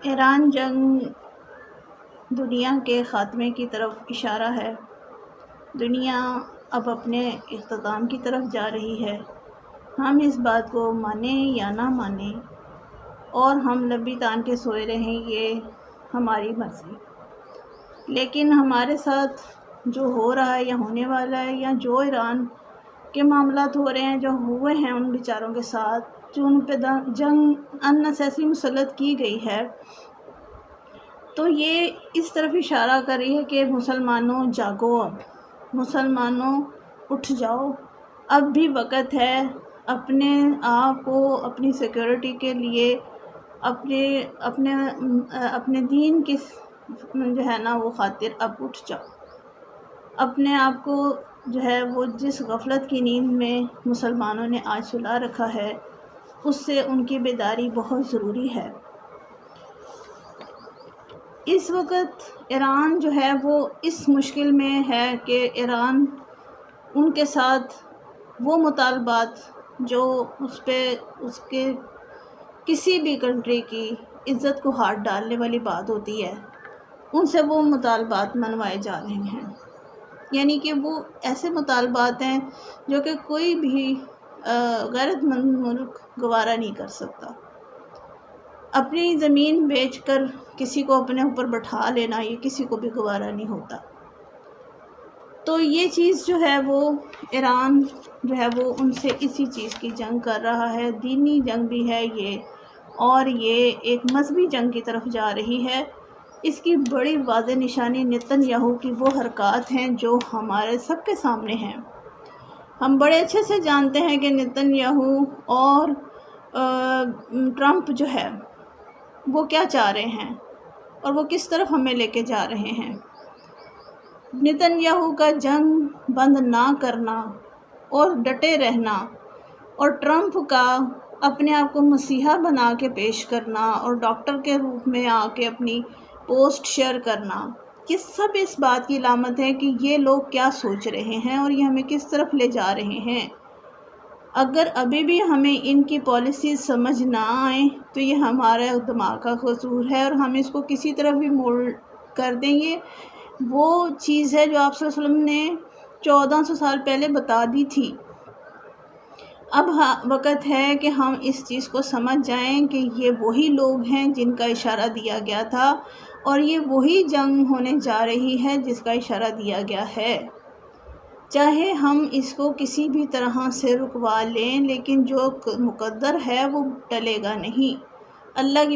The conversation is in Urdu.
ایران جنگ دنیا کے خاتمے کی طرف اشارہ ہے۔ دنیا اب اپنے اختتام کی طرف جا رہی ہے۔ ہم اس بات کو مانیں یا نہ مانیں اور ہم لبی تان کے سوئے رہیں، یہ ہماری مرضی، لیکن ہمارے ساتھ جو ہو رہا ہے یا ہونے والا ہے، یا جو ایران کے معاملات ہو رہے ہیں، جو ہوئے ہیں ان بیچاروں کے ساتھ، جو ان پہ جنگ اننیسیسری مسلط کی گئی ہے، تو یہ اس طرف اشارہ کر رہی ہے کہ مسلمانوں جاگو، اب مسلمانوں اٹھ جاؤ، اب بھی وقت ہے اپنے آپ کو، اپنی سیکورٹی کے لیے، اپنے دین کی جو ہے نا وہ خاطر اب اٹھ جاؤ، اپنے آپ کو جو ہے وہ جس غفلت کی نیند میں مسلمانوں نے آج سلا رکھا ہے، اس سے ان کی بیداری بہت ضروری ہے۔ اس وقت ایران جو ہے وہ اس مشکل میں ہے کہ ایران ان کے ساتھ وہ مطالبات جو اس کے کسی بھی کنٹری کی عزت کو ہاتھ ڈالنے والی بات ہوتی ہے، ان سے وہ مطالبات منوائے جا رہے ہیں، یعنی کہ وہ ایسے مطالبات ہیں جو کہ کوئی بھی غیرت مند ملک گوارا نہیں کر سکتا۔ اپنی زمین بیچ کر کسی کو اپنے اوپر بٹھا لینا، یہ کسی کو بھی گوارا نہیں ہوتا۔ تو یہ چیز جو ہے وہ ایران جو ہے وہ ان سے اسی چیز کی جنگ کر رہا ہے، دینی جنگ بھی ہے یہ، اور یہ ایک مذہبی جنگ کی طرف جا رہی ہے۔ اس کی بڑی واضح نشانی نتن یاہو کی وہ حرکات ہیں جو ہمارے سب کے سامنے ہیں۔ ہم بڑے اچھے سے جانتے ہیں کہ نتن یاہو اور ٹرمپ جو ہے وہ کیا چاہ رہے ہیں اور وہ کس طرف ہمیں لے کے جا رہے ہیں۔ نتن یاہو کا جنگ بند نہ کرنا اور ڈٹے رہنا، اور ٹرمپ کا اپنے آپ کو مسیحا بنا کے پیش کرنا اور ڈاکٹر کے روپ میں آ کے اپنی پوسٹ شیئر کرنا، یہ سب اس بات کی علامت ہے کہ یہ لوگ کیا سوچ رہے ہیں اور یہ ہمیں کس طرف لے جا رہے ہیں۔ اگر ابھی بھی ہمیں ان کی پالیسیز سمجھ نہ آئیں تو یہ ہمارا دماغ کا قصور ہے، اور ہم اس کو کسی طرف بھی موڑ کر دیں گے۔ وہ چیز ہے جو آپ صلی اللہ علیہ وسلم نے 1400 سال پہلے بتا دی تھی۔ اب وقت ہے کہ ہم اس چیز کو سمجھ جائیں کہ یہ وہی لوگ ہیں جن کا اشارہ دیا گیا تھا، اور یہ وہی جنگ ہونے جا رہی ہے جس کا اشارہ دیا گیا ہے۔ چاہے ہم اس کو کسی بھی طرح سے رکوا لیں، لیکن جو مقدر ہے وہ ٹلے گا نہیں۔ اللہ کی